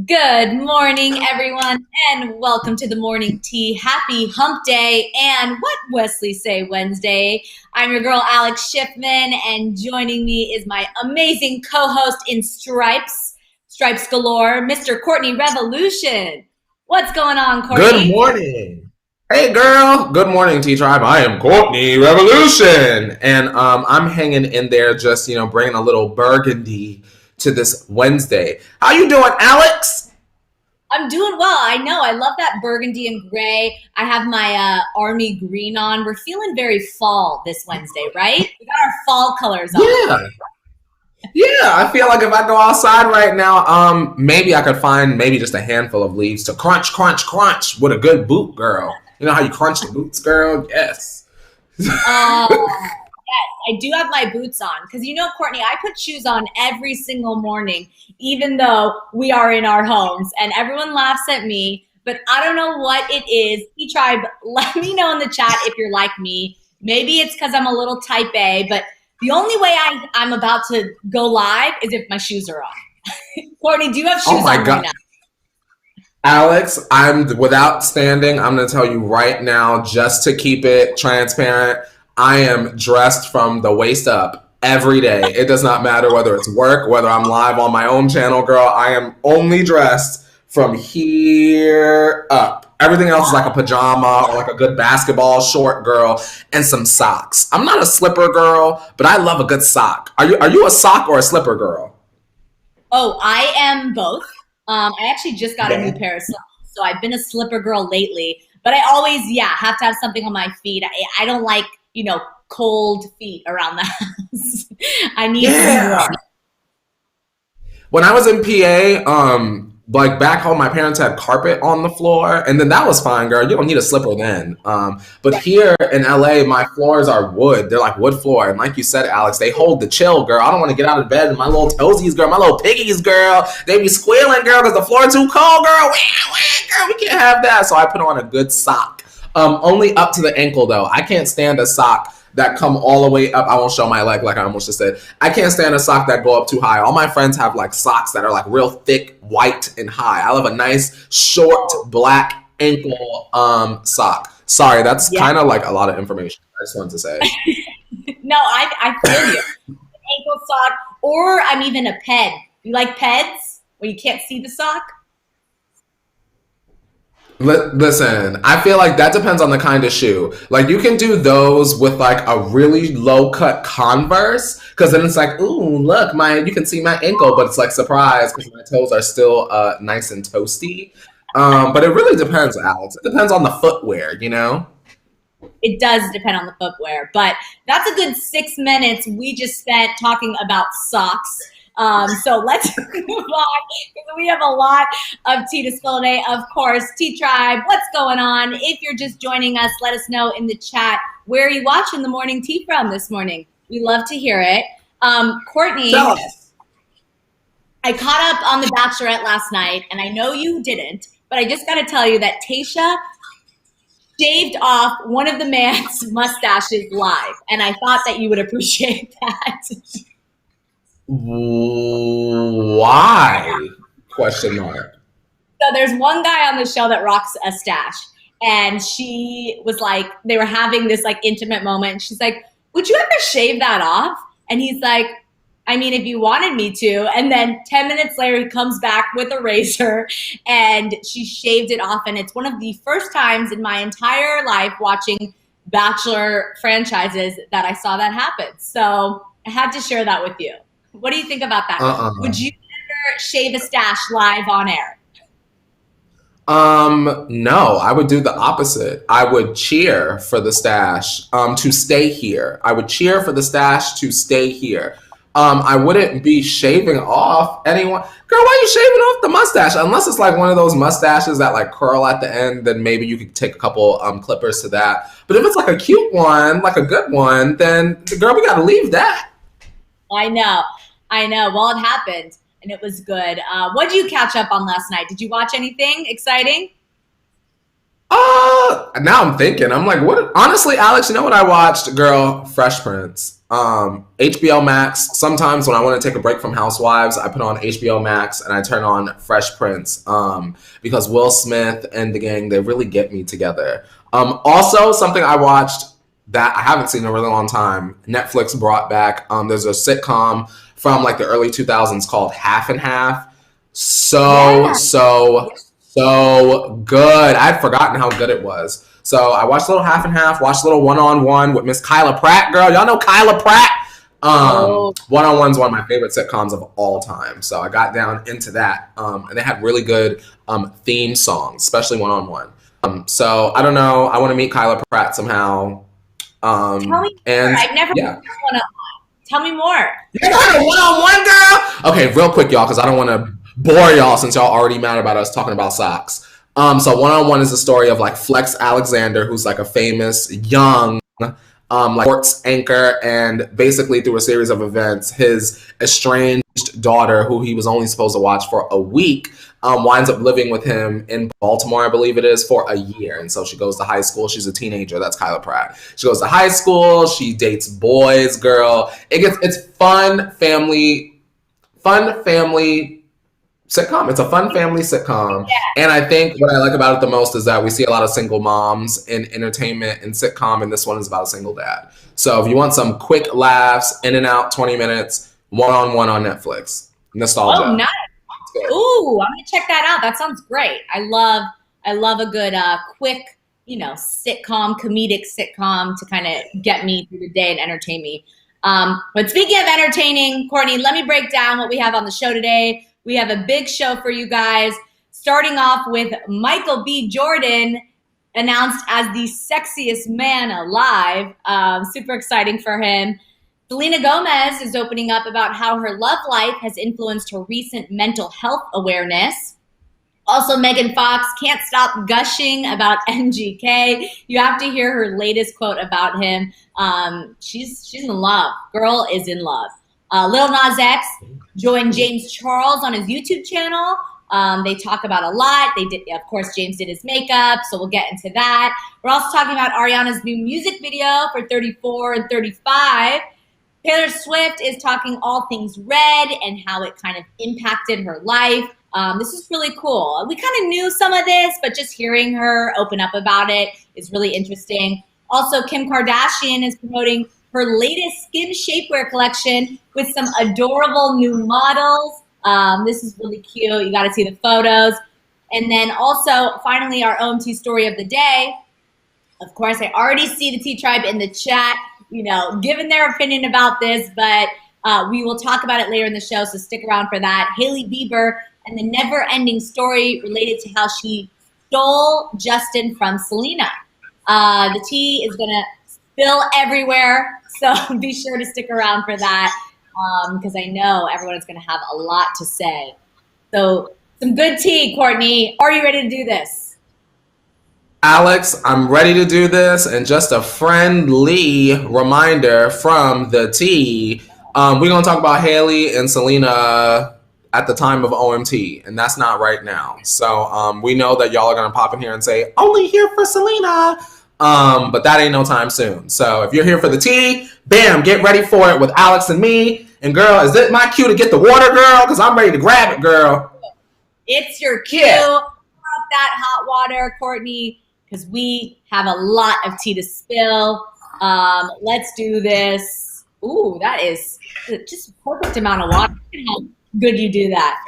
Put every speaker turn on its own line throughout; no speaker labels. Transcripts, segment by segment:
Good morning, everyone, and welcome to the morning tea. Happy hump day and what Wesley say Wednesday. I'm your girl, Alex Schiffman, and joining me is my amazing co-host in stripes galore, Mr. Courtney Revolution. What's going on,
Good
Courtney?
morning. Hey girl, good morning T Tribe. I am Courtney Revolution and I'm hanging in there just, bringing a little burgundy to this Wednesday. How you doing, Alex?
I'm doing well. I know. I love that burgundy and gray. I have my army green on. We're feeling very fall this Wednesday, right? We got our fall colors on.
Yeah. Yeah, I feel like if I go outside right now, maybe I could find maybe just a handful of leaves to crunch, crunch, crunch with a good boot, girl. You know how you crunch the boots, girl? Yes.
Yes, I do have my boots on because Courtney, I put shoes on every single morning, even though we are in our homes, and everyone laughs at me. But I don't know what it is. T-Tribe, let me know in the chat if you're like me. Maybe it's because I'm a little type A, but the only way I'm about to go live is if my shoes are on. Courtney, do you have shoes
Oh my
on
God.
right now?
Alex, I'm without standing. I'm going to tell you right now, just to keep it transparent, I am dressed from the waist up every day. It does not matter whether it's work, whether I'm live on my own channel, girl. I am only dressed from here up. Everything else is like a pajama or like a good basketball short, girl, and some socks. I'm not a slipper girl, but I love a good sock. Are you a sock or a slipper girl?
Oh, I am both. I actually just got a new
Yeah.
pair of slippers, so I've been a slipper girl lately. But I always, have to have something on my feet. I don't like, cold feet around the house. I need some
Yeah.
warmth.
When I was in PA, like back home, my parents had carpet on the floor, and then that was fine, girl. You don't need a slipper then. But here in LA, my floors are wood. They're like wood floor, and like you said, Alex, they hold the chill, girl. I don't want to get out of bed, and my little toesies, girl, my little piggies, girl, they be squealing, girl, because the floor too cold, girl. Girl, we can't have that. So I put on a good sock. Only up to the ankle though. I can't stand a sock that come all the way up. I won't show my leg like I almost just said. I can't stand a sock that go up too high. All my friends have like socks that are like real thick, white, and high. I love a nice, short, black ankle sock. Sorry, that's
Yeah.
kind of like a lot of information. I just wanted to say.
No, I feel you. Ankle sock, or I'm even a ped. You like peds where you can't see the sock?
Listen, I feel like that depends on the kind of shoe. Like you can do those with like a really low cut Converse, because then it's like, ooh, look, you can see my ankle, but it's like surprise because my toes are still nice and toasty. But it really depends, Alex. It depends on the footwear, you know.
It does depend on the footwear, but that's a good 6 minutes we just spent talking about socks. So let's move on because we have a lot of tea to spill today. Of course, Tea Tribe, what's going on? If you're just joining us, let us know in the chat where are you watching the morning tea from this morning. We love to hear it. Courtney,
Tell us.
I caught up on The Bachelorette last night, and I know you didn't, but I just got to tell you that Tayshia shaved off one of the man's mustaches live, and I thought that you would appreciate that.
Why? Question mark.
So there's one guy on the show that rocks a stash, and she was like, they were having this like intimate moment, and she's like, would you ever shave that off? And he's like, I mean, if you wanted me to. And then 10 minutes later, he comes back with a razor and she shaved it off. And it's one of the first times in my entire life watching Bachelor franchises that I saw that happen. So I had to share that with you. What do you think about that? Would you ever shave a stash live on air?
No, I would do the opposite. I would cheer for the stash to stay here. I would cheer for the stash to stay here. I wouldn't be shaving off anyone. Girl, why are you shaving off the mustache? Unless it's like one of those mustaches that like curl at the end, then maybe you could take a couple clippers to that. But if it's like a cute one, like a good one, then girl, we gotta leave that.
I know. Well, it happened, and it was good. What did you catch up on last night? Did you watch anything exciting?
Now I'm thinking. I'm like, what? Honestly, Alex, you know what I watched? Girl, Fresh Prince. HBO Max. Sometimes when I want to take a break from Housewives, I put on HBO Max and I turn on Fresh Prince because Will Smith and the gang, they really get me together. Also, something I watched that I haven't seen in a really long time, Netflix brought back. There's a sitcom from like the early 2000s called Half and Half. So good. I'd forgotten how good it was. So I watched a little Half and Half, watched a little One on One with Miss Kyla Pratt. Girl, y'all know Kyla Pratt? One on One's one of my favorite sitcoms of all time. So I got down into that. And they had really good theme songs, especially One on One. So I don't know. I want to meet Kyla Pratt somehow.
Tell me more. I've never watched one on one. Tell me more.
You got a one-on-one, girl? Okay, real quick, y'all, because I don't want to bore y'all since y'all already mad about us talking about socks. So one-on-one is the story of like Flex Alexander, who's like a famous young like sports anchor, and basically through a series of events, his estranged daughter, who he was only supposed to watch for a week, winds up living with him in Baltimore, I believe it is, for a year. And so she goes to high school. She's a teenager. That's Kyla Pratt. She goes to high school. She dates boys, girl. It's fun family sitcom. It's a fun family sitcom. Yeah. And I think what I like about it the most is that we see a lot of single moms in entertainment and sitcom, and this one is about a single dad. So if you want some quick laughs, in and out, 20 minutes, one-on-one on Netflix. Nostalgia.
Oh, nice. Ooh, I'm gonna check that out. That sounds great. I love a good quick, sitcom, comedic sitcom to kind of get me through the day and entertain me. But speaking of entertaining, Courtney, let me break down what we have on the show today. We have a big show for you guys, starting off with Michael B. Jordan announced as the sexiest man alive. Super exciting for him. Selena Gomez is opening up about how her love life has influenced her recent mental health awareness. Also, Megan Fox can't stop gushing about MGK. You have to hear her latest quote about him. She's in love. Girl is in love. Lil Nas X joined James Charles on his YouTube channel. They talk about a lot. Of course, James did his makeup, so we'll get into that. We're also talking about Ariana's new music video for 34 and 35. Taylor Swift is talking all things Red and how it kind of impacted her life. This is really cool. We kind of knew some of this, but just hearing her open up about it is really interesting. Also, Kim Kardashian is promoting her latest skin shapewear collection with some adorable new models. This is really cute. You got to see the photos. And then also, finally, our OMT story of the day. Of course, I already see the T-Tribe in the chat, giving their opinion about this, but we will talk about it later in the show, so stick around for that. Hailey Bieber and the never-ending story related to how she stole Justin from Selena. The tea is going to spill everywhere, so be sure to stick around for that because I know everyone is going to have a lot to say. So some good tea, Courtney. Are you ready to do this?
Alex, I'm ready to do this, and just a friendly reminder from the tea. We're going to talk about Hailey and Selena at the time of OMT, and that's not right now. So we know that y'all are going to pop in here and say, only here for Selena, but that ain't no time soon. So if you're here for the tea, bam, get ready for it with Alex and me. And girl, is it my cue to get the water, girl? Because I'm ready to grab it, girl.
It's your cue. Yeah. Pour up that hot water, Courtney, because we have a lot of tea to spill. Let's do this. Ooh, that is just a perfect amount of water. How good you do that.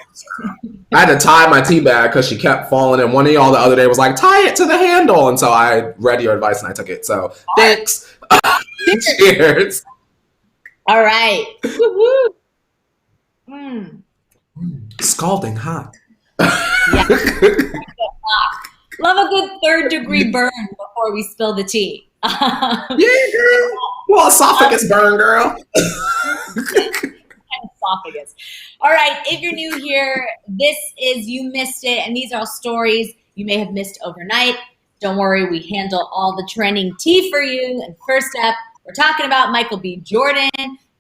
I had to tie my tea bag because she kept falling, and one of y'all the other day was like, tie it to the handle. And so I read your advice and I took it. So thanks. Cheers.
All right. Woo-hoo. Mm.
Scalding hot.
Yeah. Love a good 3rd-degree burn before we spill the tea.
Yeah, girl. Well, esophagus burn, girl.
Esophagus. All right. If you're new here, this is You Missed It, and these are all stories you may have missed overnight. Don't worry, we handle all the trending tea for you. And first up, we're talking about Michael B. Jordan,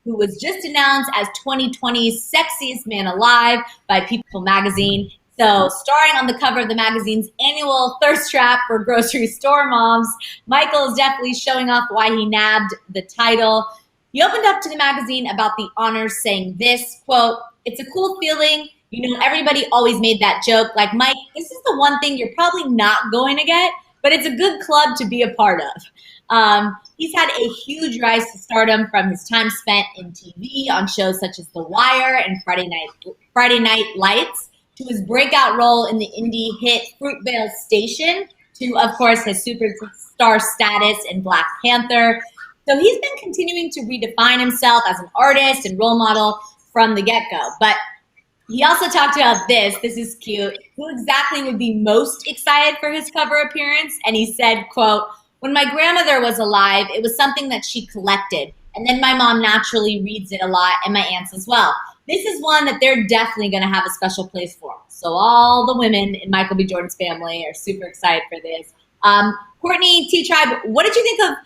who was just announced as 2020's sexiest man alive by People magazine. So starring on the cover of the magazine's annual thirst trap for grocery store moms, Michael is definitely showing off why he nabbed the title. He opened up to the magazine about the honors, saying this, quote, "It's a cool feeling. You know, everybody always made that joke. Like, Mike, this is the one thing you're probably not going to get, but it's a good club to be a part of." He's had a huge rise to stardom from his time spent in TV on shows such as The Wire and Friday Night Lights, to his breakout role in the indie hit Fruitvale Station, to, of course, his superstar status in Black Panther. So he's been continuing to redefine himself as an artist and role model from the get-go. But he also talked about this. This is cute. Who exactly would be most excited for his cover appearance? And he said, quote, "When my grandmother was alive, it was something that she collected. And then my mom naturally reads it a lot, and my aunts as well. This is one that they're definitely going to have a special place for." So all the women in Michael B. Jordan's family are super excited for this. Courtney T-Tribe, what did you think of,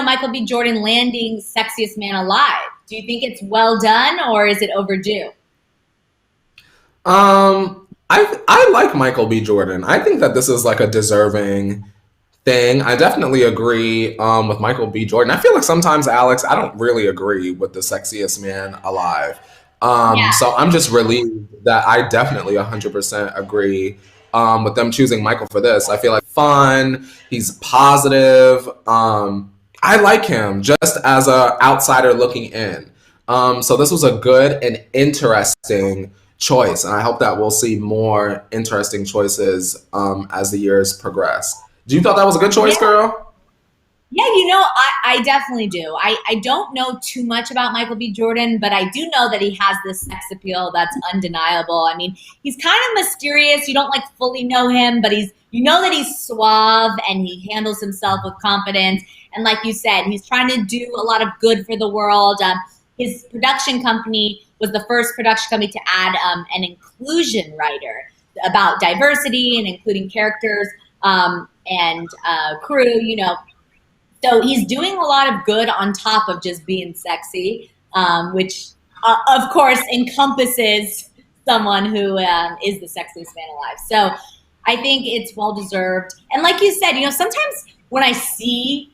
Michael B. Jordan landing Sexiest Man Alive? Do you think it's well done, or is it overdue?
I like Michael B. Jordan. I think that this is like a deserving thing. I definitely agree with Michael B. Jordan. I feel like sometimes, Alex, I don't really agree with the Sexiest Man Alive.
Yeah.
So I'm just relieved that I definitely 100% agree with them choosing Michael for this. I feel like fun. He's positive. I like him just as a outsider looking in. So this was a good and interesting choice, and I hope that we'll see more interesting choices as the years progress. Do you thought that was a good choice, girl?
Yeah, I definitely do. I don't know too much about Michael B. Jordan, but I do know that he has this sex appeal that's undeniable. I mean, he's kind of mysterious. You don't fully know him, but that he's suave and he handles himself with confidence. And like you said, he's trying to do a lot of good for the world. His production company was the first production company to add an inclusion writer about diversity and including characters and crew, So he's doing a lot of good on top of just being sexy, which, of course, encompasses someone who is the sexiest man alive. So I think it's well-deserved. And like you said, sometimes when I see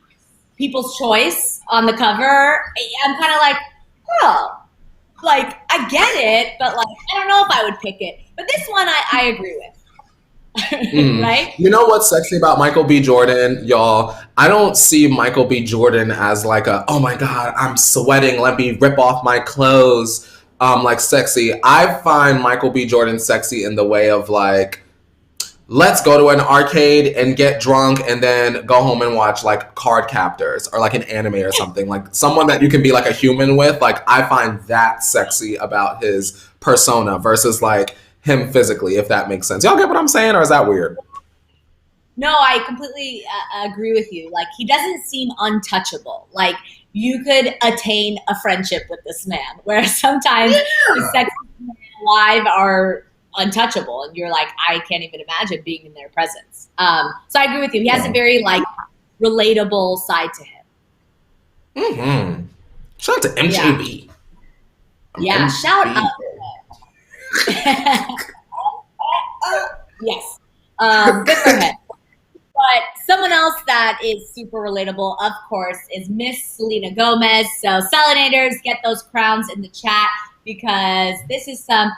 people's choice on the cover, I'm kind of like, oh, I get it, but I don't know if I would pick it. But this one I agree with. Right?
You know what's sexy about Michael B. Jordan, y'all? I don't see Michael B. Jordan as oh my God, I'm sweating, let me rip off my clothes, sexy. I find Michael B. Jordan sexy in the way of let's go to an arcade and get drunk and then go home and watch Card Captors or an anime or something. Someone that you can be a human with. I find that sexy about his persona versus him physically, if that makes sense. Y'all get what I'm saying, or is that weird?
No, I completely agree with you. He doesn't seem untouchable. You could attain a friendship with this man, whereas sometimes the sexy men alive are untouchable, and you're I can't even imagine being in their presence. So I agree with you. He has a very relatable side to him.
Mm-hmm. Shout out to MJB.
Yeah, shout out. Yes. Good for him. But someone else that is super relatable, of course, is Miss Selena Gomez. So Selenators, get those crowns in the chat, because this is some,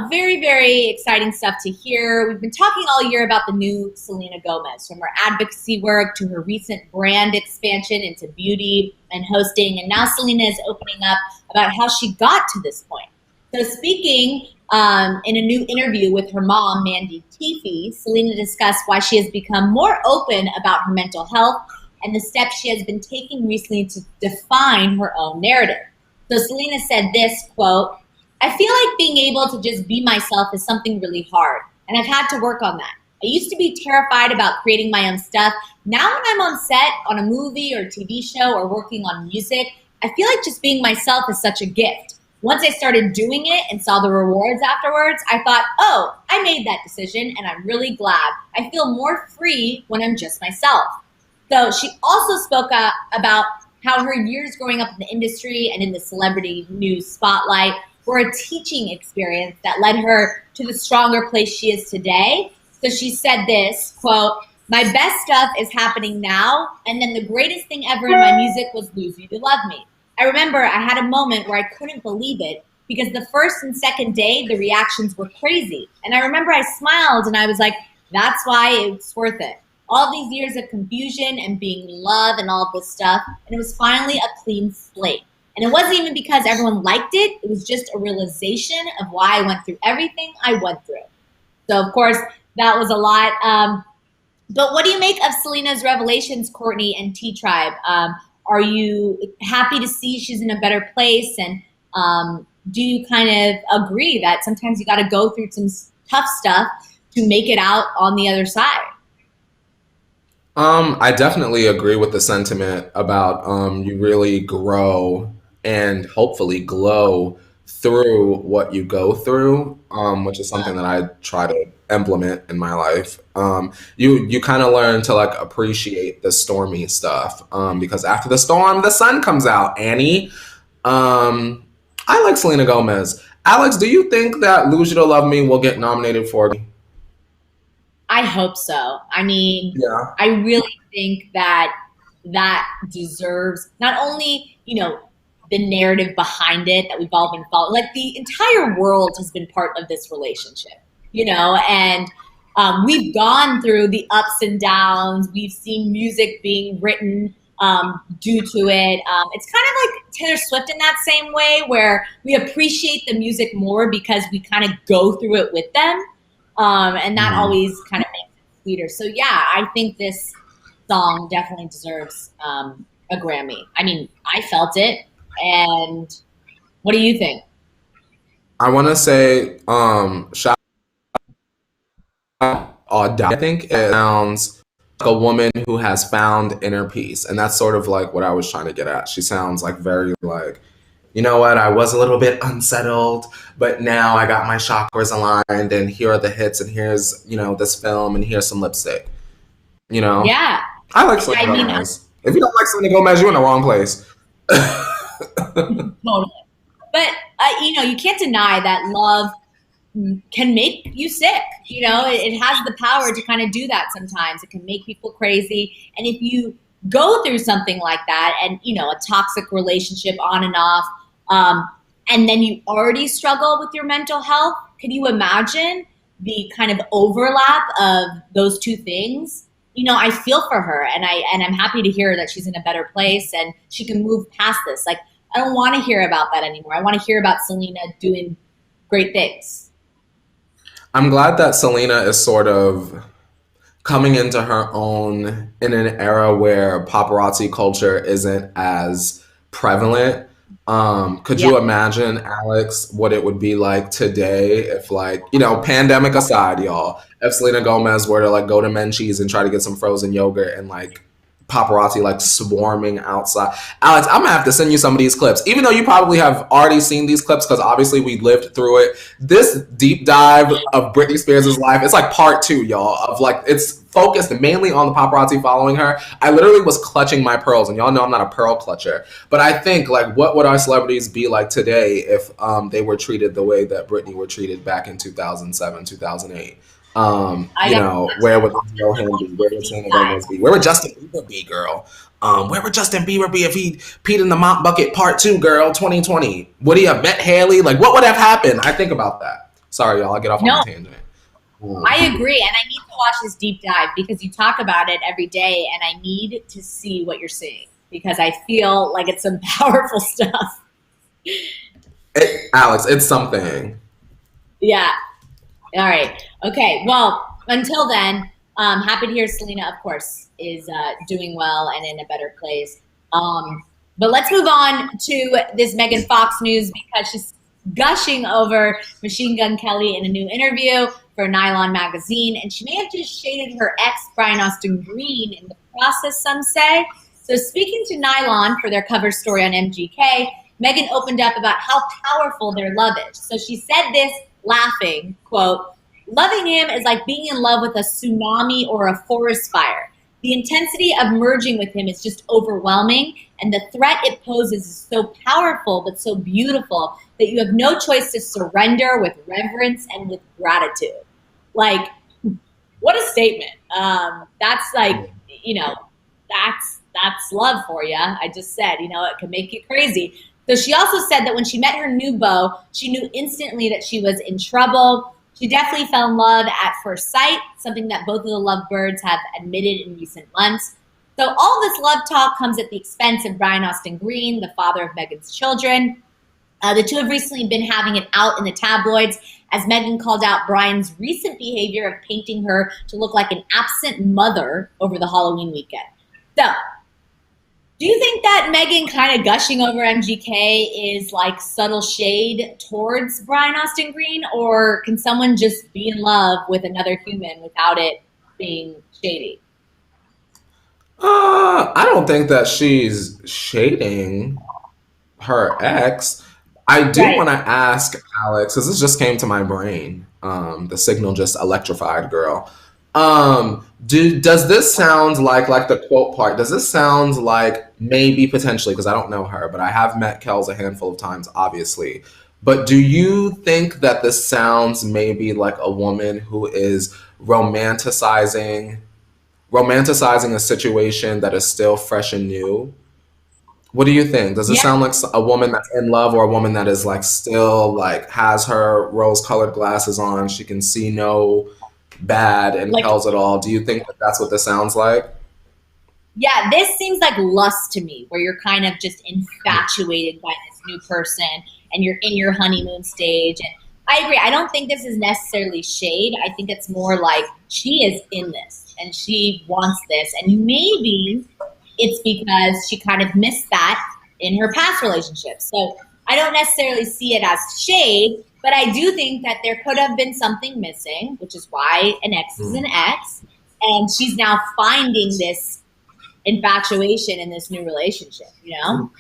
very, very exciting stuff to hear. We've been talking all year about the new Selena Gomez, from her advocacy work to her recent brand expansion into beauty and hosting. And now Selena is opening up about how she got to this point. So speaking in a new interview with her mom, Mandy Teefey, Selena discussed why she has become more open about her mental health and the steps she has been taking recently to define her own narrative. So Selena said this, quote, "I feel like being able to just be myself is something really hard, and I've had to work on that. I used to be terrified about creating my own stuff. Now when I'm on set, on a movie or TV show or working on music, I feel like just being myself is such a gift. Once I started doing it and saw the rewards afterwards, I thought, oh, I made that decision and I'm really glad. I feel more free when I'm just myself." So she also spoke up about how her years growing up in the industry and in the celebrity news spotlight were a teaching experience that led her to the stronger place she is today. So she said this, quote, "My best stuff is happening now, and then the greatest thing ever in my music was Lose You to Love Me. I remember I had a moment where I couldn't believe it because the first and second day, the reactions were crazy. And I remember I smiled and I was like, that's why it's worth it. All these years of confusion and being in love and all this stuff. And it was finally a clean slate. And it wasn't even because everyone liked it. It was just a realization of why I went through everything I went through. So, of course, that was a lot. But what do you make of Selena's revelations, Courtney and T-Tribe? Are you happy to see she's in a better place? And do you kind of agree that sometimes you got to go through some tough stuff to make it out on the other side?
I definitely agree with the sentiment about you really grow and hopefully glow through what you go through, which is something that I try to implement in my life. You kind of learn to like appreciate the stormy stuff because after the storm, the sun comes out. Annie, I like Selena Gomez. Alex, do you think that "Lose You to Love Me" will get nominated for?
I hope so. I mean,
Yeah.
I really think that that deserves not only, the narrative behind it that we've all been following, like the entire world has been part of this relationship, and we've gone through the ups and downs. We've seen music being written due to it. It's kind of like Taylor Swift in that same way, where we appreciate the music more because we kind of go through it with them. And that always kind of makes it sweeter. So yeah, I think this song definitely deserves a Grammy. I mean, I felt it. And what do you think?
I want to say, shout out Audacity. I think it sounds like a woman who has found inner peace. And that's sort of like what I was trying to get at. She sounds like very like, you know what, I was a little bit unsettled, but now I got my chakras aligned and here are the hits and here's, this film and here's some lipstick.
Yeah.
I like Selena Gomez. If you don't like Selena Gomez, you're in the wrong place.
Totally. But, you can't deny that love can make you sick. It has the power to kind of do that sometimes. It can make people crazy. And if you go through something like that and, a toxic relationship on and off, and then you already struggle with your mental health, can you imagine the kind of overlap of those two things? I feel for her and I'm happy to hear that she's in a better place and she can move past this. Like, I don't want to hear about that anymore. I want to hear about Selena doing great things.
I'm glad that Selena is sort of coming into her own in an era where paparazzi culture isn't as prevalent. Could
Yeah.
you imagine, Alex, what it would be like today if, like, pandemic aside, y'all, if Selena Gomez were to like go to Menchie's and try to get some frozen yogurt and like paparazzi like swarming outside. Alex, I'm gonna have to send you some of these clips, even though you probably have already seen these clips because obviously we lived through it. This deep dive of Britney Spears' life, it's like part 2, y'all, of like, it's focused mainly on the paparazzi following her. I literally was clutching my pearls, and y'all know I'm not a pearl clutcher, but I think like, what would our celebrities be like today if they were treated the way that Britney were treated back in 2007, 2008? Where would Lil Ham be? Where would Selena Gomez be? Where would Justin Bieber be, girl? Where would Justin Bieber be if he peed in the mop bucket part 2, girl, 2020? Would he have met Hailey? Like, what would have happened? I think about that. Sorry, y'all, I'll get off on a tangent.
I agree, and I need to watch this deep dive because you talk about it every day, and I need to see what you're seeing because I feel like it's some powerful stuff.
Alex, it's something.
Yeah. All right. Okay. Well, until then, happy to hear Selena, of course, is doing well and in a better place. But let's move on to this Megan Fox news because she's gushing over Machine Gun Kelly in a new interview for Nylon magazine, and she may have just shaded her ex, Brian Austin Green, in the process, some say. So speaking to Nylon for their cover story on MGK, Megan opened up about how powerful their love is. So she said this laughing, quote, "Loving him is like being in love with a tsunami or a forest fire. The intensity of merging with him is just overwhelming, and the threat it poses is so powerful but so beautiful that you have no choice to surrender with reverence and with gratitude." Like, what a statement. That's like, that's that's love for you. I just said, you know, it can make you crazy. So she also said that when she met her new beau, she knew instantly that she was in trouble. She definitely fell in love at first sight, something that both of the lovebirds have admitted in recent months. So all this love talk comes at the expense of Brian Austin Green, the father of Meghan's children. The two have recently been having it out in the tabloids as Meghan called out Brian's recent behavior of painting her to look like an absent mother over the Halloween weekend. So, do you think that Meghan kind of gushing over MGK is like subtle shade towards Brian Austin Green, or can someone just be in love with another human without it being shady?
I don't think that she's shading her ex. I do
Right.
want to ask Alex, because this just came to my brain. The signal just electrified, girl. Does this sound like the quote part? Does this sound like maybe potentially, because I don't know her, but I have met Kels a handful of times, obviously. But do you think that this sounds maybe like a woman who is romanticizing a situation that is still fresh and new? What do you think? Does it
Yeah.
sound like a woman that's in love, or a woman that is like still like has her rose-colored glasses on? She can see no bad and
Like,
tells it all. Do you think that that's what this sounds like?
yeah, this seems like lust to me, where you're kind of just infatuated by this new person and you're in your honeymoon stage. And I agree. I don't think this is necessarily shade. I think it's more like she is in this and she wants this. And maybe it's because she kind of missed that in her past relationships. So I don't necessarily see it as shade, but I do think that there could have been something missing, which is why an ex is an ex. And she's now finding this infatuation in this new relationship, you know?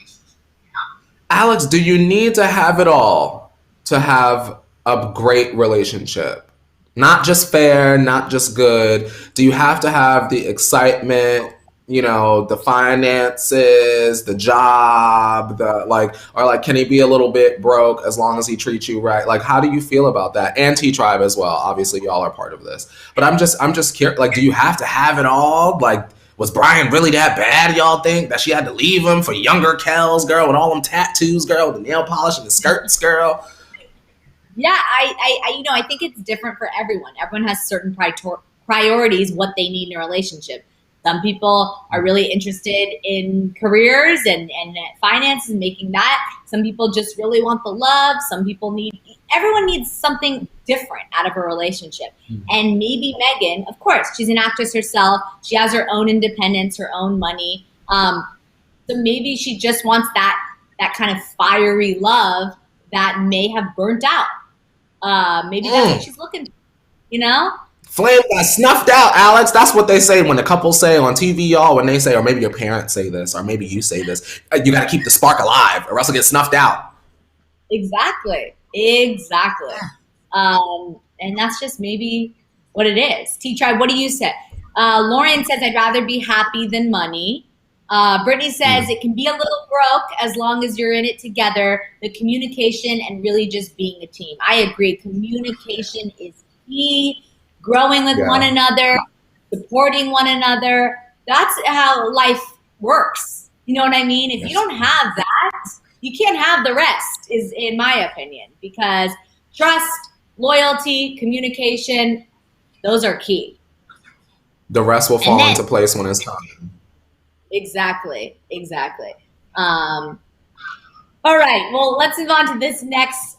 Alex, do you need to have it all to have a great relationship? Not just fair, not just good. Do you have to have the excitement, the finances, the job, the like, or like, can he be a little bit broke as long as he treats you right? Like, how do you feel about that? And T-Tribe as well. Obviously, y'all are part of this. But I'm just curious. Like, do you have to have it all? Like, was Brian really that bad? Y'all think that she had to leave him for younger Kels, girl, with all them tattoos, girl, with the nail polish and the skirts, girl?
Yeah, I think it's different for everyone. Everyone has certain priorities, what they need in a relationship. Some people are really interested in careers and finances and making that. Some people just really want the love. Everyone needs something different out of a relationship. And maybe Meghan, of course, she's an actress herself. She has her own independence, her own money. So maybe she just wants that kind of fiery love that may have burnt out. Maybe that's what she's looking for, you know?
Flame got snuffed out, Alex. That's what they say when the couples say on TV, y'all, when they say, or maybe your parents say this, or maybe you say this, you got to keep the spark alive or else it'll get snuffed out.
Exactly. And that's just maybe what it is. T-Tribe, what do you say? Lauren says, I'd rather be happy than money. Brittany says, it can be a little broke as long as you're in it together. The communication and really just being a team. I agree. Communication is key. Growing with one another, supporting one another. That's how life works. You know what I mean? If you don't have that, you can't have the rest, is in my opinion, because trust, loyalty, communication, those are key.
The rest will fall into place when it's time.
Exactly. All right, well, let's move on to this next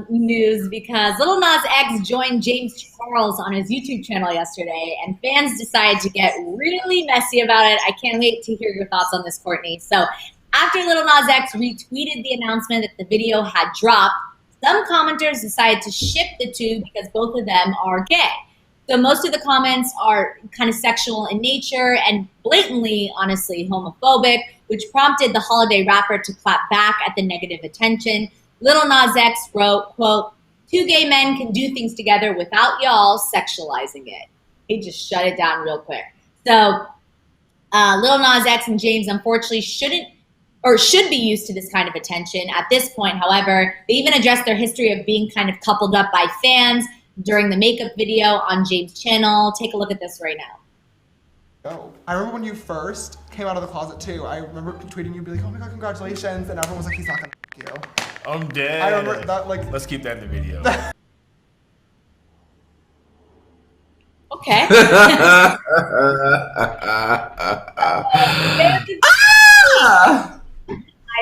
news, because Lil Nas X joined James Charles on his YouTube channel yesterday, and fans decided to get really messy about it. I can't wait to hear your thoughts on this, Courtney. So after Lil Nas X retweeted the announcement that the video had dropped, some commenters decided to ship the two because both of them are gay. So most of the comments are kind of sexual in nature and blatantly, honestly, homophobic, which prompted the holiday rapper to clap back at the negative attention. Lil Nas X wrote, quote, "Two gay men can do things together without y'all sexualizing it." He just shut it down real quick. So Lil Nas X and James unfortunately should be used to this kind of attention. At this point, however, they even addressed their history of being kind of coupled up by fans during the makeup video on James' channel. Take a look at this right now.
Oh, I remember when you first came out of the closet too. I remember tweeting you, be like, "Oh my god, congratulations!" and everyone was like, "He's not gonna f you."
I'm dead.
I remember that. Like,
let's keep that in the video.
Okay. I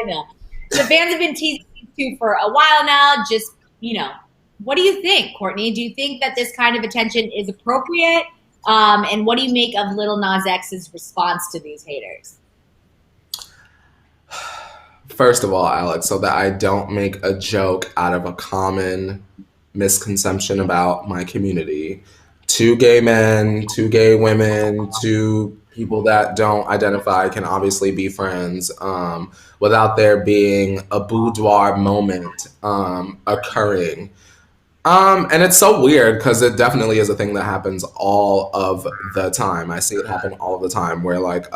know. The fans have been teasing these two for a while now. Just, what do you think, Courtney? Do you think that this kind of attention is appropriate? And what do you make of Lil Nas X's response to these haters?
First of all, Alex, so that I don't make a joke out of a common misconception about my community. 2 gay men, 2 gay women, 2 people that don't identify can obviously be friends without there being a boudoir moment occurring. And it's so weird because it definitely is a thing that happens all of the time. I see it happen all of the time where like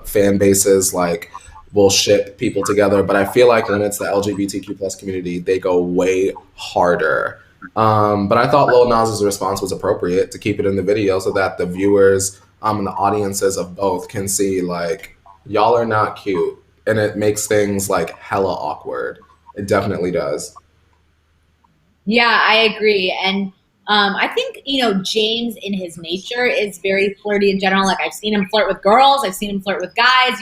fan bases like will ship people together. But I feel like when it's the LGBTQ plus community, they go way harder. But I thought Lil Nas's response was appropriate to keep it in the video so that the viewers and the audiences of both can see like, y'all are not cute. And it makes things like hella awkward. It definitely does.
Yeah, I agree. And I think, James in his nature is very flirty in general. Like I've seen him flirt with girls. I've seen him flirt with guys.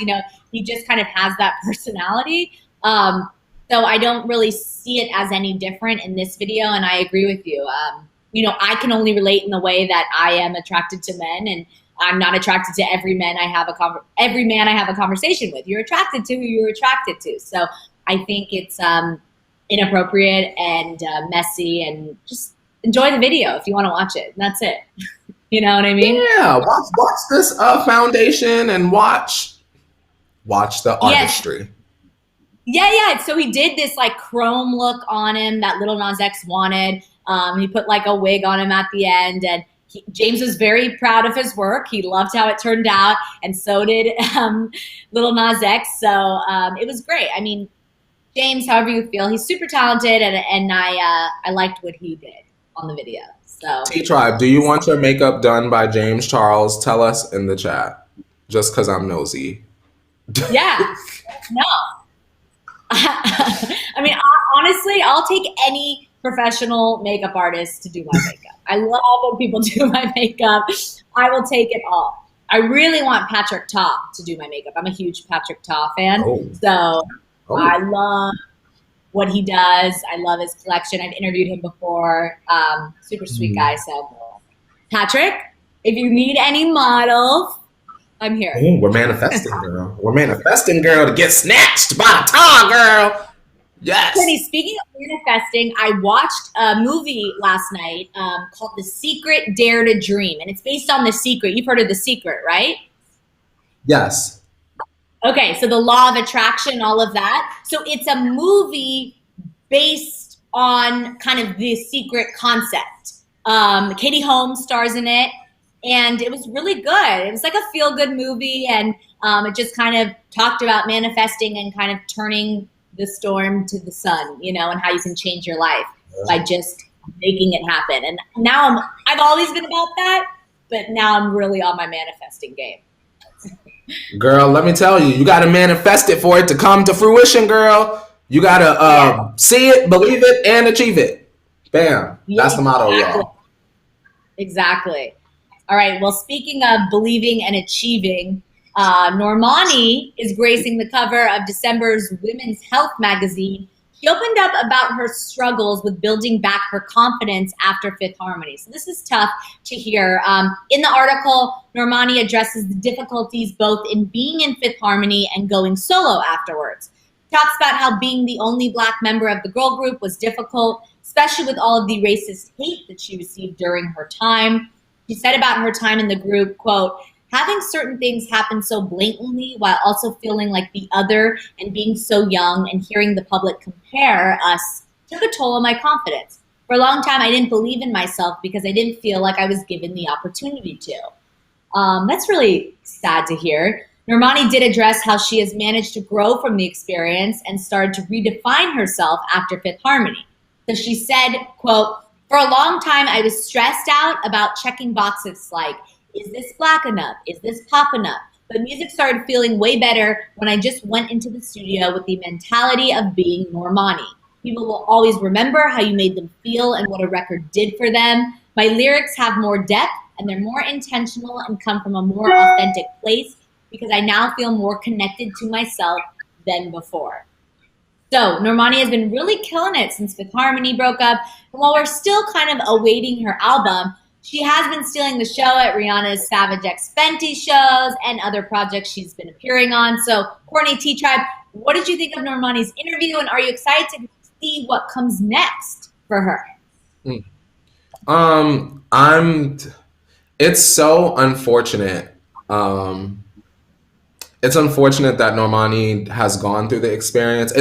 He just kind of has that personality. So I don't really see it as any different in this video. And I agree with you. I can only relate in the way that I am attracted to men, and I'm not attracted to every man I have a conversation with. You're attracted to who you're attracted to. So I think it's inappropriate and messy, and just enjoy the video if you want to watch it. And that's it. You know what I mean?
Yeah, watch this foundation and watch the artistry.
Yeah. So he did this like chrome look on him that Lil Nas X wanted. He put like a wig on him at the end, and James was very proud of his work. He loved how it turned out, and so did Lil Nas X. So it was great. I mean, James, however you feel, he's super talented, and I liked what he did on the video. So
T-Tribe, do you want your makeup done by James Charles? Tell us in the chat, just because I'm nosy.
Yeah, no. I mean, honestly, I'll take any professional makeup artist to do my makeup. I love when people do my makeup. I will take it all. I really want Patrick Ta to do my makeup. I'm a huge Patrick Ta fan. So I love what he does. I love his collection. I've interviewed him before. Super sweet guy. So Patrick, if you need any models, I'm here.
Ooh, we're manifesting, girl. We're manifesting, girl, to get snatched by a tar, girl. Yes.
Courtney, speaking of manifesting, I watched a movie last night called The Secret, Dare to Dream. And it's based on The Secret. You've heard of The Secret, right?
Yes.
Okay, so the law of attraction, all of that. So it's a movie based on kind of the Secret concept. Katie Holmes stars in it. And it was really good. It was like a feel-good movie, and it just kind of talked about manifesting and kind of turning the storm to the sun, and how you can change your life by just making it happen. And now I've always been about that, but now I'm really on my manifesting game.
Girl, let me tell you, you got to manifest it for it to come to fruition, girl. You got to see it, believe it, and achieve it. Bam. That's the motto, y'all.
Exactly. All right. Well, speaking of believing and achieving, Normani is gracing the cover of December's Women's Health magazine. She opened up about her struggles with building back her confidence after Fifth Harmony. So this is tough to hear. In the article, Normani addresses the difficulties both in being in Fifth Harmony and going solo afterwards. She talks about how being the only Black member of the girl group was difficult, especially with all of the racist hate that she received during her time. She said about her time in the group, quote, having certain things happen so blatantly while also feeling like the other and being so young and hearing the public compare us took a toll on my confidence. For a long time, I didn't believe in myself because I didn't feel like I was given the opportunity to. That's really sad to hear. Normani did address how she has managed to grow from the experience and started to redefine herself after Fifth Harmony. So she said, quote, for a long time, I was stressed out about checking boxes like, Is this black enough? Is this pop enough? But music started feeling way better when I just went into the studio with the mentality of being Normani. People will always remember how you made them feel and what a record did for them. My lyrics have more depth and they're more intentional and come from a more authentic place because I now feel more connected to myself than before. So Normani has been really killing it since Fifth Harmony broke up. And while we're still kind of awaiting her album, she has been stealing the show at Rihanna's Savage X Fenty shows and other projects she's been appearing on. So Courtney T Tribe, what did you think of Normani's interview, and are you excited to see what comes next for her?
It's so unfortunate. It's unfortunate that Normani has gone through the experience.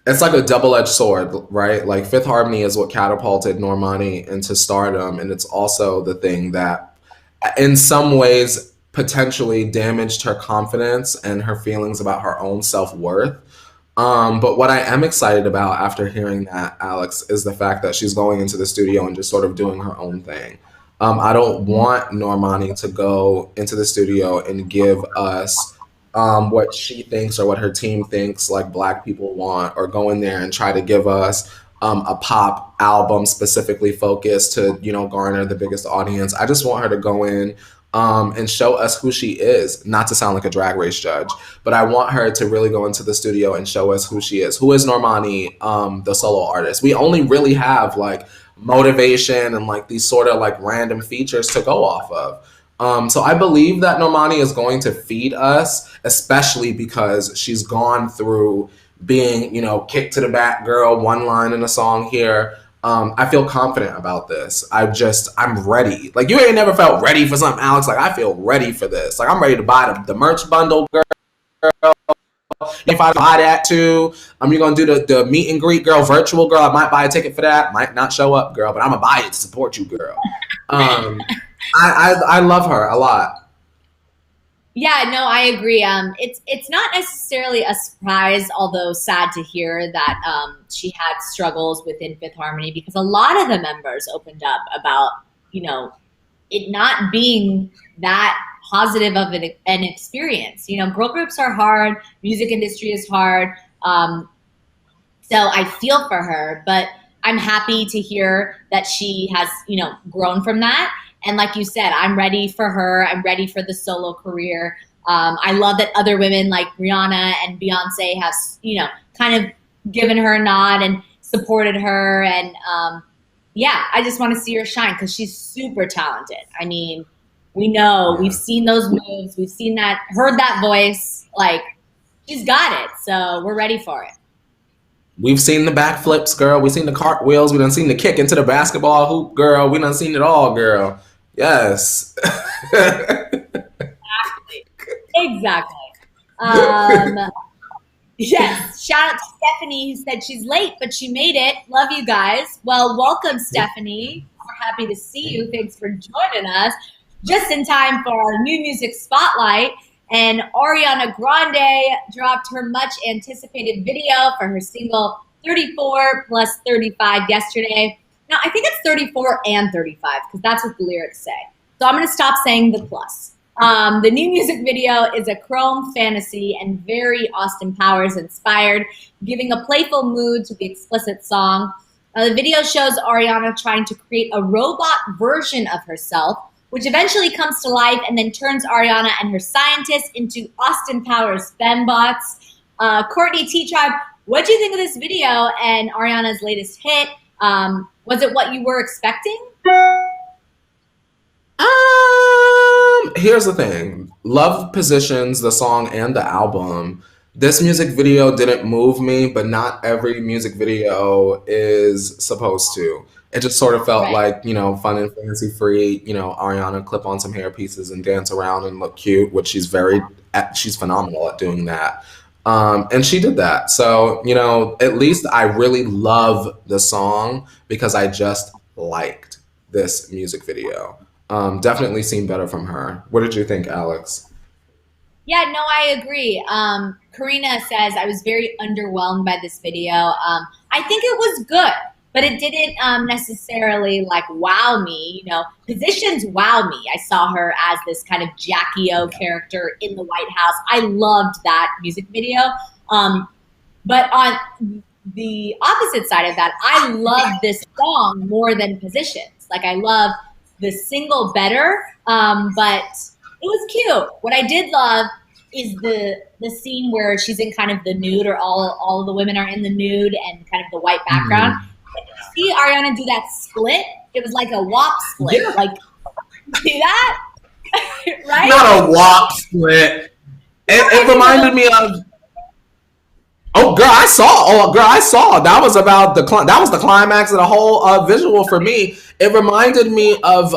It's like a double-edged sword, right? Like Fifth Harmony is what catapulted Normani into stardom, and it's also the thing that, in some ways, potentially damaged her confidence and her feelings about her own self-worth. But what I am excited about after hearing that, Alex, is the fact that she's going into the studio and just sort of doing her own thing. I don't want Normani to go into the studio and give us what she thinks or what her team thinks like Black people want, or go in there and try to give us a pop album specifically focused to, garner the biggest audience. I just want her to go in and show us who she is, not to sound like a Drag Race judge, but I want her to really go into the studio and show us who she is. Who is Normani, the solo artist? We only really have like motivation and like these sort of like random features to go off of. So I believe that Normani is going to feed us, especially because she's gone through being, kicked to the back girl, one line in a song here. I feel confident about this. I'm ready. Like, you ain't never felt ready for something, Alex. Like, I feel ready for this. Like, I'm ready to buy the merch bundle, girl. If I buy that too, you're gonna do the meet and greet, girl, virtual, girl. I might buy a ticket for that. Might not show up, girl, but I'm gonna buy it to support you, girl. I love her a lot.
Yeah, no, I agree. It's not necessarily a surprise, although sad to hear that she had struggles within Fifth Harmony, because a lot of the members opened up about, it not being that positive of an experience. Girl groups are hard, music industry is hard. So I feel for her, but I'm happy to hear that she has, grown from that. And like you said, I'm ready for her. I'm ready for the solo career. I love that other women like Rihanna and Beyonce have, kind of given her a nod and supported her. And I just want to see her shine because she's super talented. I mean, we know, we've seen those moves. We've seen that, heard that voice. Like, she's got it. So we're ready for it.
We've seen the backflips, girl. We've seen the cartwheels. We done seen the kick into the basketball hoop, girl. We done seen it all, girl. Yes.
Exactly. Yes. Shout out to Stephanie, who said she's late, but she made it. Love you guys. Well, welcome, Stephanie. We're happy to see you. Thanks for joining us. Just in time for our new music spotlight. And Ariana Grande dropped her much anticipated video for her single 34 plus 35 yesterday. Now, I think it's 34 and 35 because that's what the lyrics say. So I'm going to stop saying the plus. The new music video is a chrome fantasy and very Austin Powers inspired, giving a playful mood to the explicit song. The video shows Ariana trying to create a robot version of herself, which eventually comes to life and then turns Ariana and her scientists into Austin Powers fembots. Courtney T Tribe, what do you think of this video and Ariana's latest hit? Was it what you were expecting?
Here's the thing. Love positions the song and the album. This music video didn't move me, but not every music video is supposed to. It just sort of felt like, fun and fancy free, Ariana clip on some hair pieces and dance around and look cute, which she's phenomenal at doing that. And she did that. So, at least I really love the song because I just liked this music video. Definitely seen better from her. What did you think, Alex?
Yeah, no, I agree. Karina says, I was very underwhelmed by this video. I think it was good. but it didn't necessarily like wow me. You know, positions wow me. I saw her as this kind of Jackie O character in the White House. I loved that music video. But on the opposite side of that, I love this song more than Positions. Like I love the single better, but it was cute. What I did love is the scene where she's in kind of the nude, or all of the women are in the nude and kind of the white background. See Ariana do that split? It was like a WAP split.
Yeah.
Like, see that? Right?
Not a WAP split. It reminded me of. Oh, girl, I saw. That was about that was the climax of the whole visual for me. It reminded me of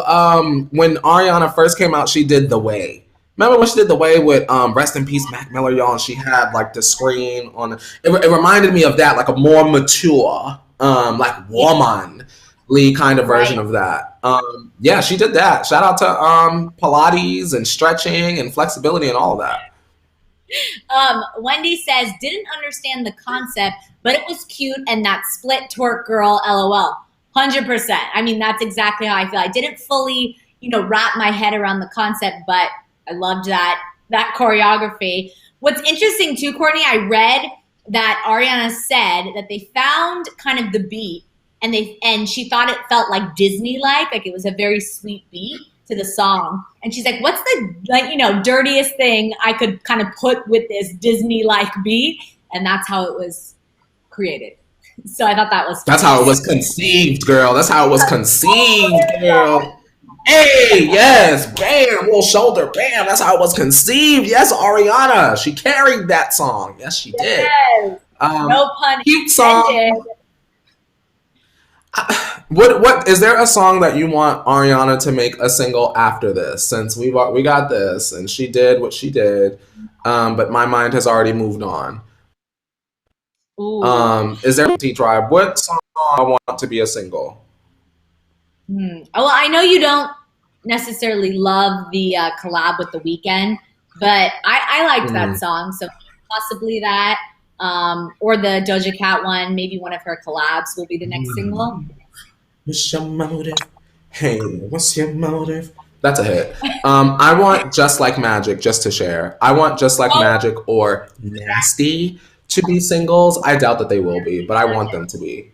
when Ariana first came out. She did The Way. Remember when she did The Way with rest in peace Mac Miller, y'all, and she had like the screen on. It reminded me of that, like a more mature, like womanly kind of version of that. Yeah, she did that. Shout out to Pilates and stretching and flexibility and all of that.
Wendy says, didn't understand the concept, but it was cute, and that split twerk girl, LOL. 100%. I mean, that's exactly how I feel. I didn't fully, wrap my head around the concept, but I loved that choreography. What's interesting too, Courtney, I read that Ariana said that they found kind of the beat, and she thought it felt like Disney-like it was a very sweet beat to the song. And she's like, what's the dirtiest thing I could kind of put with this Disney-like beat? And that's how it was created. So I thought that was
That's how it was conceived, girl. That's how it was conceived, girl. Hey, yes, bam, little shoulder, bam. That's how it was conceived. Yes, Ariana. She carried that song. Yes, she did.
Yes. No pun
cute song. What is there a song that you want Ariana to make a single after this? Since we got this and she did what she did, but my mind has already moved on.
Ooh.
Is there a T-Tribe? What song I want to be a single?
Well, I know you don't necessarily love the collab with The Weeknd, but I liked that song, so possibly that. Or the Doja Cat one, maybe one of her collabs will be the next single.
What's your motive? Hey, what's your motive? That's a hit. I want Just Like Magic, just to share. I want Just Like Magic or Nasty to be singles. I doubt that they will be, but I want them to be.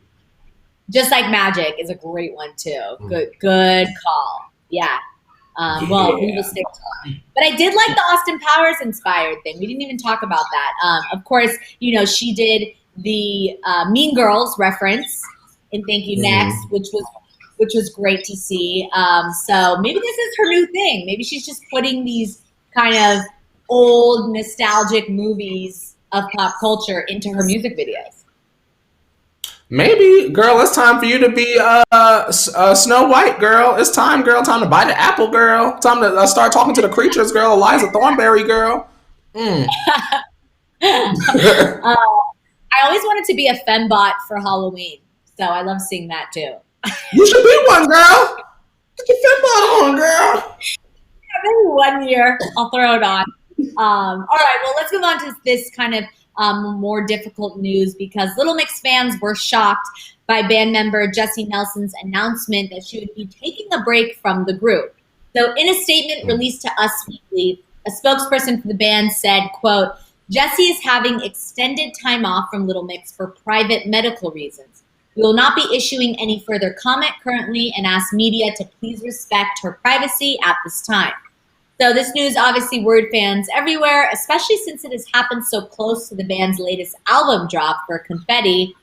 Just Like Magic is a great one too. Good call. Yeah. Well, we will stick to it. But I did like the Austin Powers inspired thing. We didn't even talk about that. Of course, she did the Mean Girls reference in Thank You Next, which was great to see. So maybe this is her new thing. Maybe she's just putting these kind of old nostalgic movies of pop culture into her music videos.
Maybe, girl, it's time for you to be Snow White, girl. It's time, girl. Time to bite an apple, girl. Time to start talking to the creatures, girl. Eliza Thornberry, girl.
I always wanted to be a fembot for Halloween, so I love seeing that too.
You should be one, girl. Get your fembot on, girl.
Yeah, maybe 1 year I'll throw it on. All right, well, let's move on to this kind of more difficult news, because Little Mix fans were shocked by band member Jessie Nelson's announcement that she would be taking a break from the group. So in a statement released to Us Weekly, a spokesperson for the band said, quote, Jessie is having extended time off from Little Mix for private medical reasons. We will not be issuing any further comment currently and ask media to please respect her privacy at this time. So this news obviously worried fans everywhere, especially since it has happened so close to the band's latest album drop for Confetti.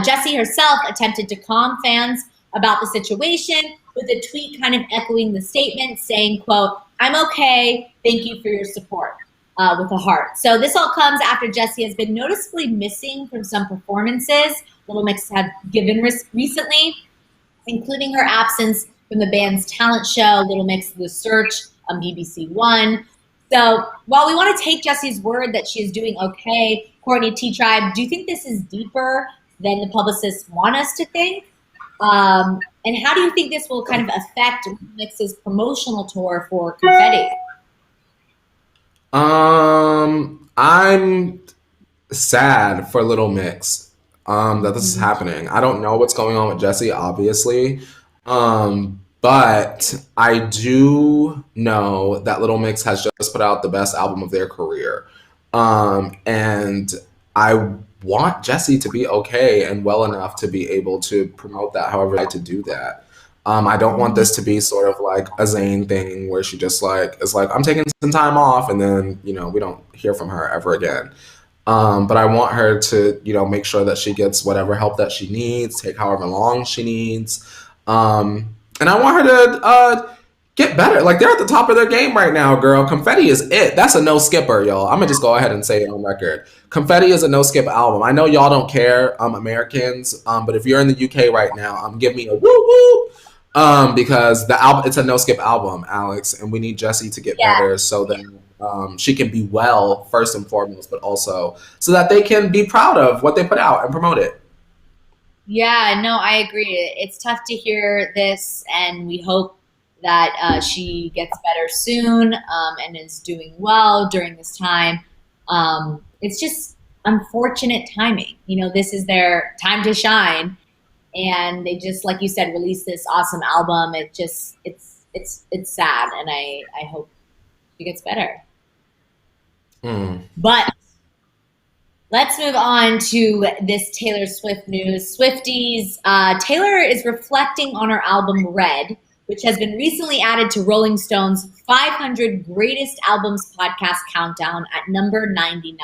Jessie herself attempted to calm fans about the situation with a tweet kind of echoing the statement, saying, quote, I'm okay, thank you for your support, with a heart. So this all comes after Jessie has been noticeably missing from some performances Little Mix have given recently, including her absence from the band's talent show, Little Mix The Search, on BBC One. So while we want to take Jessie's word that she is doing okay, Courtney T-Tribe, do you think this is deeper than the publicists want us to think? And how do you think this will kind of affect Mix's promotional tour for Confetti?
I'm sad for Little Mix. that this is happening. I don't know what's going on with Jessie, obviously. But I do know that Little Mix has just put out the best album of their career. And I want Jessie to be okay and well enough to be able to promote that however I like to do that. I don't want this to be sort of like a Zayn thing where she just like is like, I'm taking some time off and then, you know, we don't hear from her ever again. But I want her to, you know, make sure that she gets whatever help that she needs, take however long she needs. And I want her to get better. Like, they're at the top of their game right now, girl. Confetti is it. That's a no skipper, y'all. I'm gonna just go ahead and say it on record. Confetti is a no skip album. I know y'all don't care, Americans, but if you're in the UK right now, give me a woo woo. Because the album, it's a no skip album, Alex, and we need Jessie to get better so that she can be well first and foremost, but also so that they can be proud of what they put out and promote it.
Yeah, no, I agree. It's tough to hear this, and we hope that she gets better soon and is doing well during this time. It's just unfortunate timing. You know, this is their time to shine, and they just, like you said, released this awesome album. It's sad, and I hope she gets better. But let's move on to this Taylor Swift news. Swifties, Taylor is reflecting on her album Red, which has been recently added to Rolling Stone's 500 Greatest Albums podcast countdown at number 99.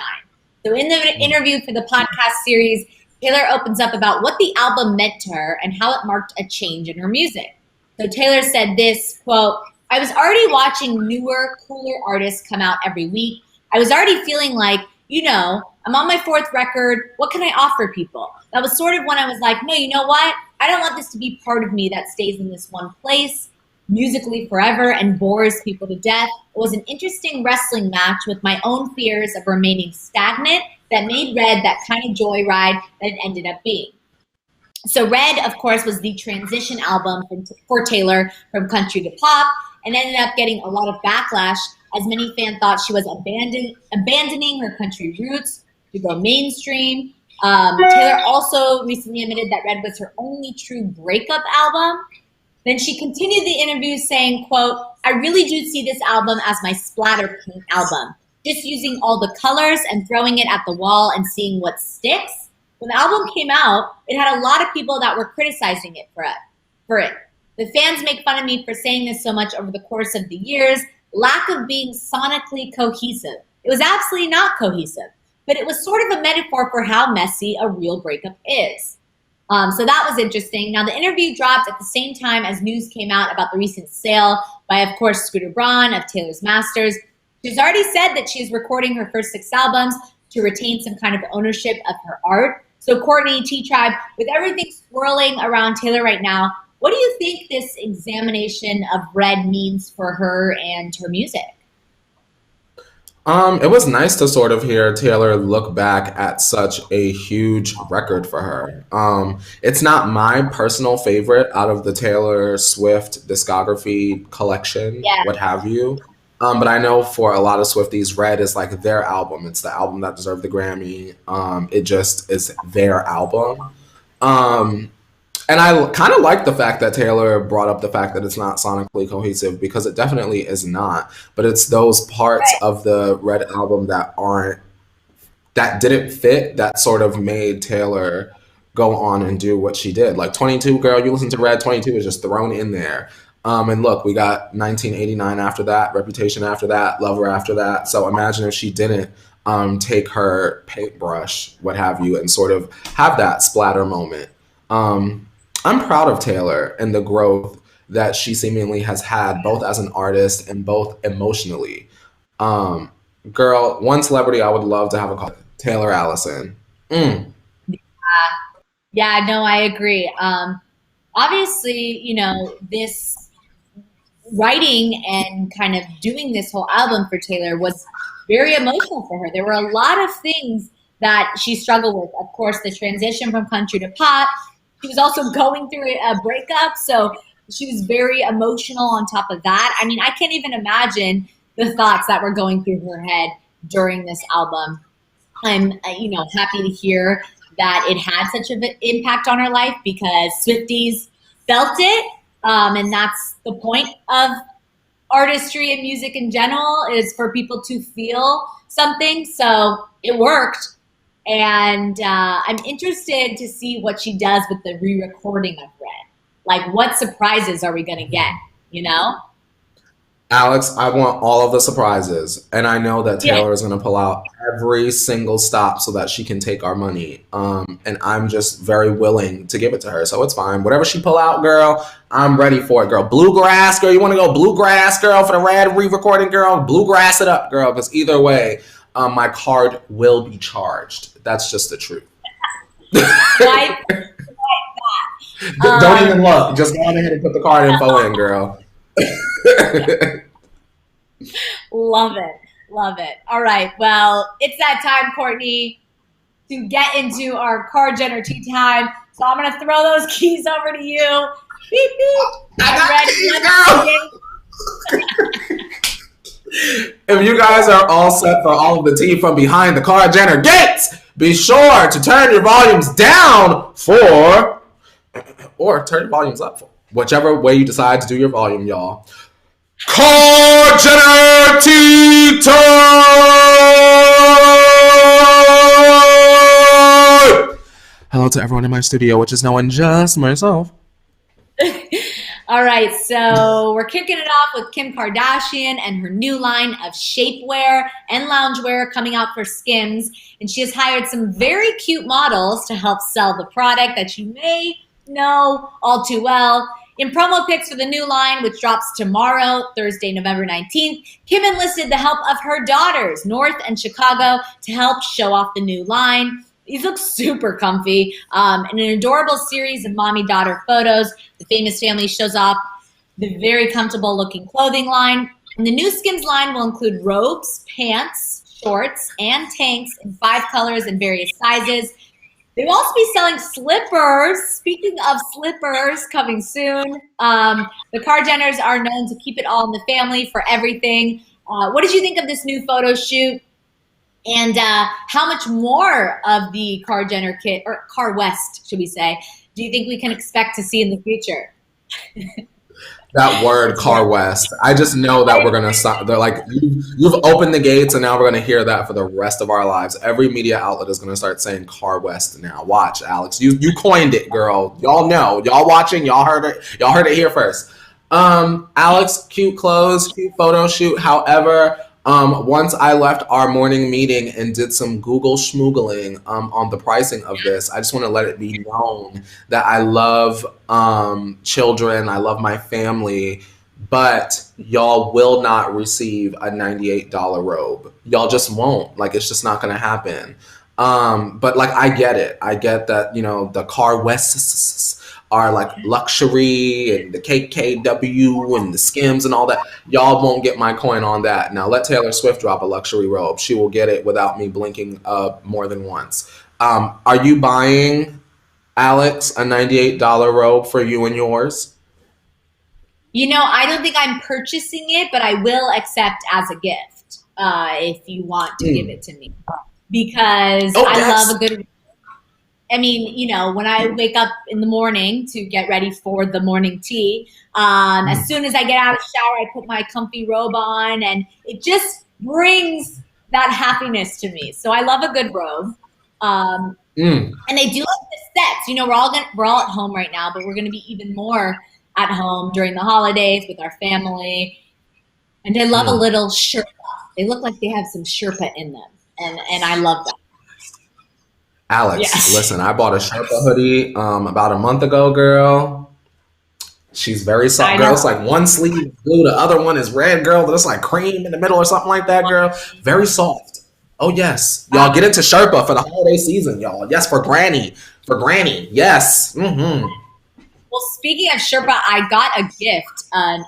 So in the interview for the podcast series, Taylor opens up about what the album meant to her and how it marked a change in her music. So Taylor said this, quote, I was already watching newer, cooler artists come out every week. I was already feeling like, you know, I'm on my 4th record. What can I offer people? That was sort of when I was like, no, you know what? I don't want this to be part of me that stays in this one place musically forever and bores people to death. It was an interesting wrestling match with my own fears of remaining stagnant that made Red that kind of joyride that it ended up being. So Red, of course, was the transition album for Taylor from country to pop and ended up getting a lot of backlash as many fans thought she was abandoning her country roots to go mainstream. Taylor also recently admitted that Red was her only true breakup album. Then she continued the interview saying, quote, I really do see this album as my splatter paint album, just using all the colors and throwing it at the wall and seeing what sticks. When the album came out, it had a lot of people that were criticizing it for it. The fans make fun of me for saying this so much over the course of the years, lack of being sonically cohesive. It was absolutely not cohesive, but it was sort of a metaphor for how messy a real breakup is. So that was interesting. Now, the interview dropped at the same time as news came out about the recent sale by, of course, Scooter Braun of Taylor's Masters. She's already said that she's recording her first 6 albums to retain some kind of ownership of her art. So Courtney, T-Tribe, with everything swirling around Taylor right now, what do you think this examination of Red means for her and her music?
It was nice to sort of hear Taylor look back at such a huge record for her. It's not my personal favorite out of the Taylor Swift discography collection, what have you. But I know for a lot of Swifties, Red is like their album. It's the album that deserved the Grammy. It just is their album. And I kind of like the fact that Taylor brought up the fact that it's not sonically cohesive, because it definitely is not. But it's those parts of the Red album that didn't fit that sort of made Taylor go on and do what she did. Like 22, girl, you listen to Red, 22 is just thrown in there. And look, we got 1989 after that, Reputation after that, Lover after that. So imagine if she didn't take her paintbrush, what have you, and sort of have that splatter moment. I'm proud of Taylor and the growth that she seemingly has had, both as an artist and both emotionally. Girl, one celebrity I would love to have a call, Taylor Allison.
Yeah, no, I agree. Obviously, you know, this writing and kind of doing this whole album for Taylor was very emotional for her. There were a lot of things that she struggled with. Of course, the transition from country to pop. She was also going through a breakup, so she was very emotional on top of that. I mean, I can't even imagine the thoughts that were going through her head during this album. I'm, happy to hear that it had such an impact on her life because Swifties felt it. And that's the point of artistry and music in general, is for people to feel something. So it worked. And I'm interested to see what she does with the re-recording of Red. Like, what surprises are we going to get, you know?
Alex, I want all of the surprises. And I know that Taylor is going to pull out every single stop so that she can take our money. And I'm just very willing to give it to her. So it's fine. Whatever she pull out, girl, I'm ready for it, girl. Bluegrass, girl. You want to go bluegrass, girl, for the Red re-recording, girl? Bluegrass it up, girl. Because either way, my card will be charged. That's just the truth.
Like that.
Don't even look. Just go on ahead and put the card info in, girl.
Love it. Love it. All right. Well, it's that time, Courtney, to get into our card Jenner tea time. So I'm going to throw those keys over to you. Beep, beep.
I got ready, girl. If you guys are all set for all of the tea from behind the card Jenner gates, be sure to turn your volumes down for, or turn your volumes up for, whichever way you decide to do your volume, y'all. Card Jenner tea time! Hello to everyone in my studio, which is no one, just myself.
All right, so we're kicking it off with Kim Kardashian and her new line of shapewear and loungewear coming out for Skims. And she has hired some very cute models to help sell the product that you may know all too well. In promo pics for the new line, which drops tomorrow, Thursday, November 19th, Kim enlisted the help of her daughters, North and Chicago, to help show off the new line. These look super comfy. In an adorable series of mommy-daughter photos, the famous family shows off the very comfortable-looking clothing line. And the new Skims line will include robes, pants, shorts, and tanks in 5 colors and various sizes. They will also be selling slippers. Speaking of slippers, coming soon. The Kardashians are known to keep it all in the family for everything. What did you think of this new photo shoot? And how much more of the Car Jenner kit, or Car West, should we say, do you think we can expect to see in the future?
That word, Car West. I just know that we're going to stop. They're like, you've opened the gates, and now we're going to hear that for the rest of our lives. Every media outlet is going to start saying Car West now. Watch, Alex. You coined it, girl. Y'all know. Y'all watching. Y'all heard it. Y'all heard it here first. Alex, cute clothes, cute photo shoot. However, once I left our morning meeting and did some Google schmoogling on the pricing of this, I just want to let it be known that I love children, I love my family, but y'all will not receive a $98 robe. Y'all just won't. Like, it's just not going to happen. But like, I get it. I get that, you know, the Car Wests are like luxury and the KKW and the Skims and all that. Y'all won't get my coin on that. Now let Taylor Swift drop a luxury robe. She will get it without me blinking more than once. Are you buying, Alex, a $98 robe for you and yours?
You know, I don't think I'm purchasing it, but I will accept as a gift if you want to give it to me. Because I love a good... I mean, you know, when I wake up in the morning to get ready for the morning tea, as soon as I get out of the shower, I put my comfy robe on, and it just brings that happiness to me. So I love a good robe. And they do like the sets. You know, we're all at home right now, but we're going to be even more at home during the holidays with our family. And I love a little Sherpa. They look like they have some Sherpa in them, and I love that.
Alex, listen, I bought a Sherpa hoodie about a month ago, girl. She's very soft, girl. It's like one sleeve is blue, the other one is red, girl. There's like cream in the middle or something like that, girl. Very soft. Oh, yes. Y'all get into Sherpa for the holiday season, y'all. Yes, for Granny. For Granny. Yes. Mm-hmm.
Well, speaking of Sherpa, I got a gift.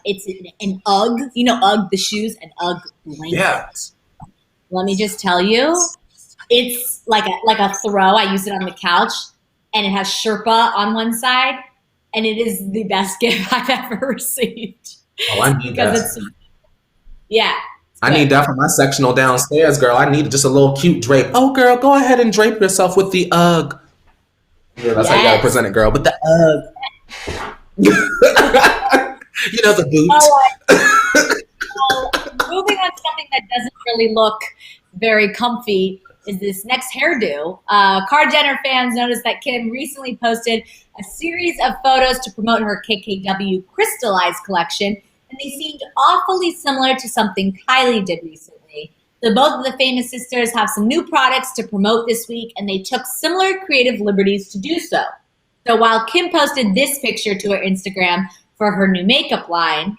It's an UGG. You know UGG, the shoes, an UGG blanket.
Yeah.
Let me just tell you. It's like a throw. I use it on the couch, and it has Sherpa on one side, and it is the best gift I've ever received.
Oh, I need that. I need that for my sectional downstairs, girl. I need just a little cute drape. Oh, girl, go ahead and drape yourself with the UGG. Yeah, that's how you gotta present it, girl. But the the boot.
Well, moving on to something that doesn't really look very comfy is this next hairdo. Kar Jenner fans noticed that Kim recently posted a series of photos to promote her KKW crystallized collection, and they seemed awfully similar to something Kylie did recently. So both of the famous sisters have some new products to promote this week, and they took similar creative liberties to do so. So while Kim posted this picture to her Instagram for her new makeup line,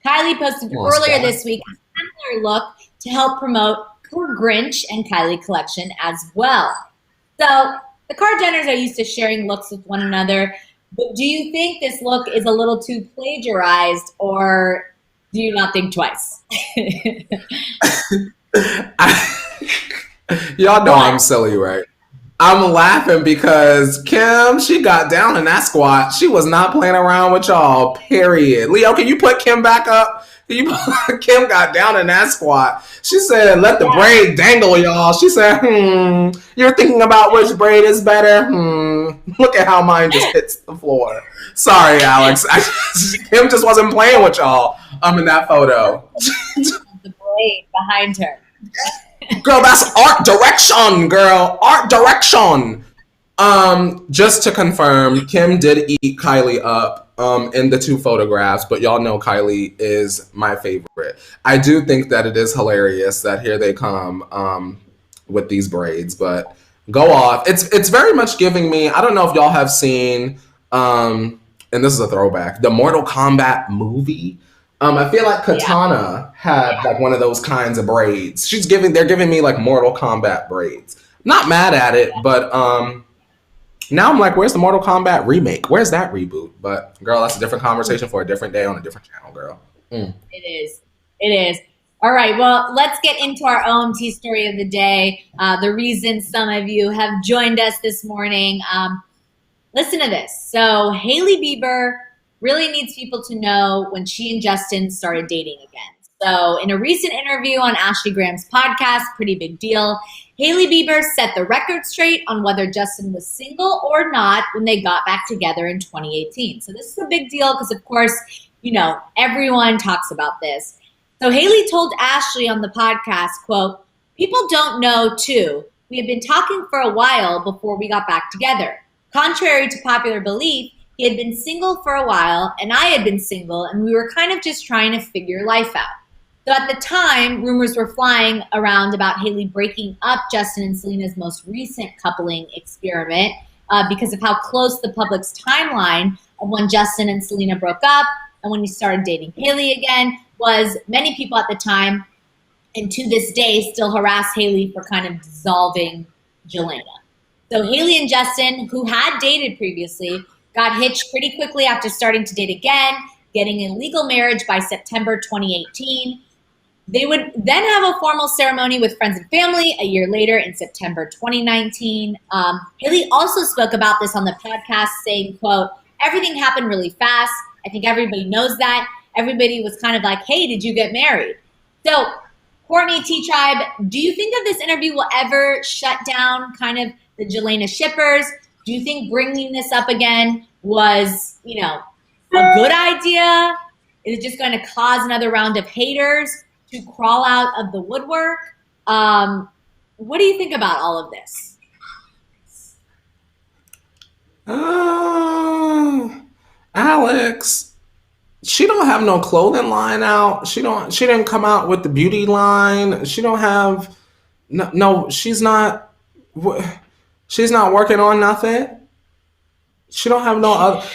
Kylie posted earlier this week a similar look to help promote her Grinch and Kylie collection as well. So the Kar Jenners are used to sharing looks with one another, but do you think this look is a little too plagiarized, or do you not think twice?
Y'all know I'm silly, right? I'm laughing because Kim, she got down in that squat. She was not playing around with y'all, period. Leo, can you put Kim back up? Kim got down in that squat. She said, let the braid dangle, y'all. She said, you're thinking about which braid is better? Look at how mine just hits the floor. Sorry, Alex. Kim just wasn't playing with y'all in that photo.
The braid behind her.
Girl, that's art direction, girl. Art direction. Just to confirm, Kim did eat Kylie up in the two photographs, but y'all know Kylie is my favorite. I do think that it is hilarious that here they come with these braids, but go off. It's very much giving me, I don't know if y'all have seen, and this is a throwback, the Mortal Kombat movie. I feel like Katana had like one of those kinds of braids. They're giving me like Mortal Kombat braids. Not mad at it, but now I'm like, where's the Mortal Kombat remake? Where's that reboot? But girl, that's a different conversation for a different day on a different channel, girl.
It is. All right, well, let's get into our own tea story of the day. The reason some of you have joined us this morning. Listen to this. So Hailey Bieber really needs people to know when she and Justin started dating again. So in a recent interview on Ashley Graham's podcast, Pretty Big Deal, Hailey Bieber set the record straight on whether Justin was single or not when they got back together in 2018. So this is a big deal because, of course, everyone talks about this. So Hailey told Ashley on the podcast, quote, "People don't know, too. We had been talking for a while before we got back together. Contrary to popular belief, he had been single for a while, and I had been single, and we were kind of just trying to figure life out." So at the time, rumors were flying around about Hailey breaking up Justin and Selena's most recent coupling experiment because of how close the public's timeline of when Justin and Selena broke up and when he started dating Hailey again was. Many people at the time, and to this day, still harass Hailey for kind of dissolving Jelena. So Hailey and Justin, who had dated previously, got hitched pretty quickly after starting to date again, getting a legal marriage by September 2018. They would then have a formal ceremony with friends and family a year later in September 2019. Hailey also spoke about this on the podcast, saying, quote, "Everything happened really fast. I think everybody knows that. Everybody was kind of like, hey, did you get married?" So, Courtney T. Tribe, do you think that this interview will ever shut down kind of the Jelena shippers? Do you think bringing this up again was, a good idea? Is it just going to cause another round of haters to crawl out of the woodwork? What do you think about all of this?
Alex, she don't have no clothing line out. She didn't come out with the beauty line. She don't have no, she's not working on nothing. She don't have no other.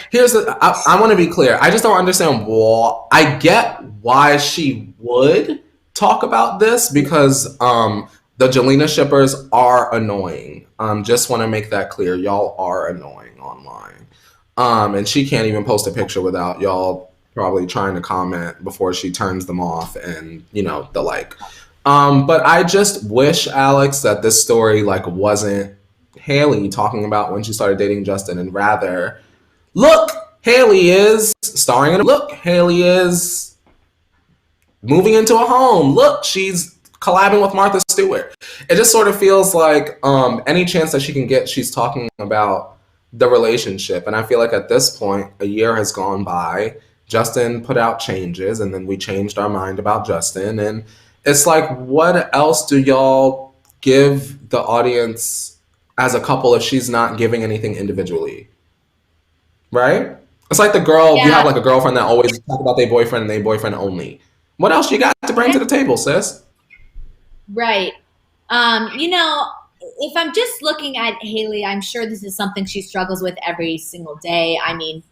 I want to be clear. I just don't understand why. I get why she would talk about this because the Jelena shippers are annoying. Just want to make that clear. Y'all are annoying online. And she can't even post a picture without y'all probably trying to comment before she turns them off and the like. But I just wish, Alex, that this story wasn't Hailey talking about when she started dating Justin, and rather, look, Hailey is starring in a look, Hailey is moving into a home. Look, she's collabing with Martha Stewart. It just sort of feels like any chance that she can get, she's talking about the relationship. And I feel like at this point, a year has gone by. Justin put out changes, and then we changed our mind about Justin. And it's like, what else do y'all give the audience as a couple if she's not giving anything individually? Right? It's like the girl, you have like a girlfriend that always talk about their boyfriend and their boyfriend only. What else you got to bring to the table, sis?
Right. You know, if I'm just looking at Hailey, I'm sure this is something she struggles with every single day. I mean,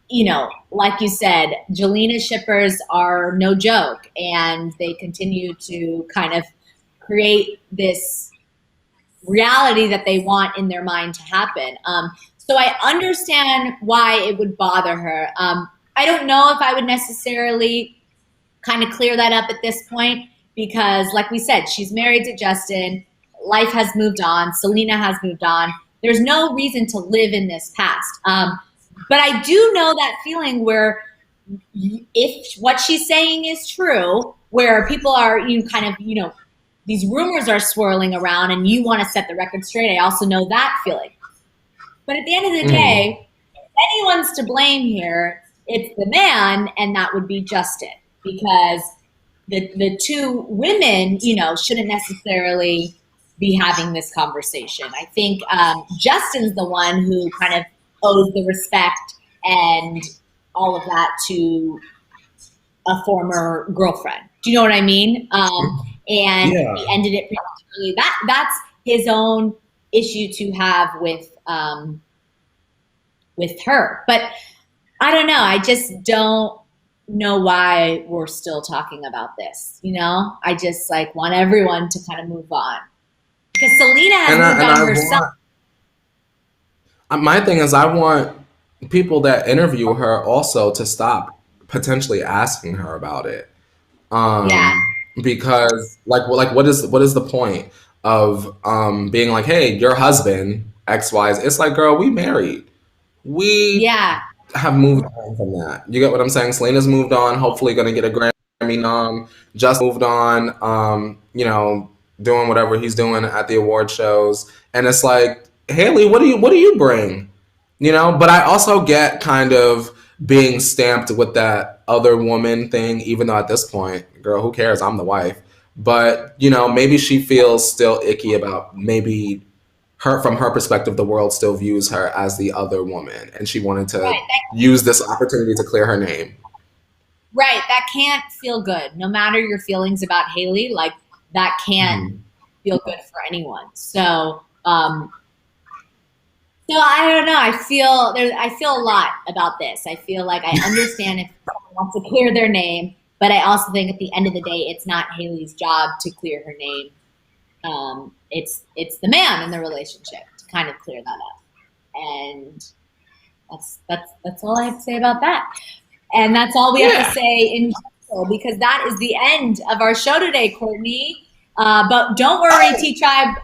you know, like you said, Jelena shippers are no joke, and they continue to kind of create this reality that they want in their mind to happen. So I understand why it would bother her. I don't know if I would necessarily kind of clear that up at this point, because like we said, she's married to Justin. Life has moved on. Selena has moved on. There's no reason to live in this past. But I do know that feeling where if what she's saying is true, where people are, these rumors are swirling around and you want to set the record straight. I also know that feeling. But at the end of the day, if anyone's to blame here, it's the man, and that would be Justin, because the two women, shouldn't necessarily be having this conversation. I think Justin's the one who kind of owes the respect and all of that to a former girlfriend. Do you know what I mean? He ended it prematurely. That's his own issue to have with her. But I don't know. I just don't know why we're still talking about this. I just want everyone to kind of move on, because Selena has moved on herself.
My thing is, I want people that interview her also to stop potentially asking her about it. Because what is the point of being like, hey, your husband XY? It's like, girl, we married. We have moved on from that. You get what I'm saying? Selena's moved on. Hopefully, gonna get a Grammy nom. Just moved on. Doing whatever he's doing at the award shows, and it's like, Hailey, what do you bring? But I also get kind of being stamped with that other woman thing, even though at this point, girl, who cares? I'm the wife. But, maybe she feels still icky about maybe her, from her perspective, the world still views her as the other woman. And she wanted to use this opportunity to clear her name.
Right. That can't feel good. No matter your feelings about Hailey, that can't feel good for anyone. So, I don't know. I feel a lot about this. I feel like I understand if someone wants to clear their name, but I also think at the end of the day, it's not Hailey's job to clear her name. It's the man in the relationship to kind of clear that up. And that's all I have to say about that. And that's all we have to say in general, because that is the end of our show today, Courtney. But don't worry, T-Tribe.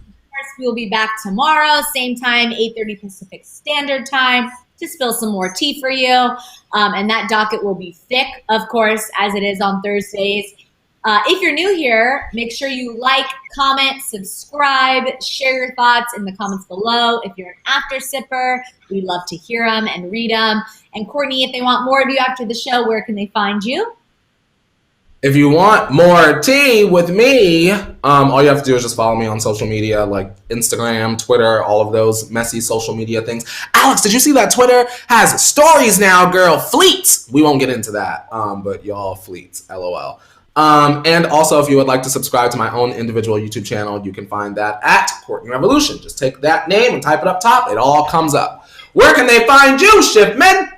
We will be back tomorrow, same time, 8:30 Pacific Standard Time, to spill some more tea for you. And that docket will be thick, of course, as it is on Thursdays. If you're new here, make sure you like, comment, subscribe, share your thoughts in the comments below. If you're an after sipper, we love to hear them and read them. And Courtney, if they want more of you after the show, where can they find you?
If you want more tea with me, all you have to do is just follow me on social media, like Instagram, Twitter, all of those messy social media things. Alex, did you see that Twitter has stories now, girl? Fleets. We won't get into that, but y'all fleets, LOL. And also, if you would like to subscribe to my own individual YouTube channel, you can find that at Courtney Revolution. Just take that name and type it up top. It all comes up. Where can they find you, Shipman?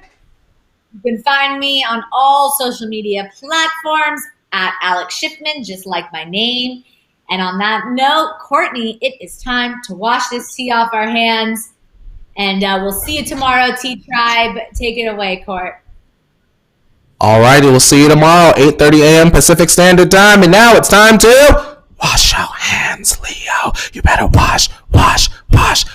You can find me on all social media platforms at Alex Schiffman, just like my name. And on that note, Courtney, it is time to wash this tea off our hands. And we'll see you tomorrow, T-Tribe. Take it away, Court.
All righty, we'll see you tomorrow, 8:30 a.m. Pacific Standard Time. And now it's time to wash your hands, Leo. You better wash, wash, wash,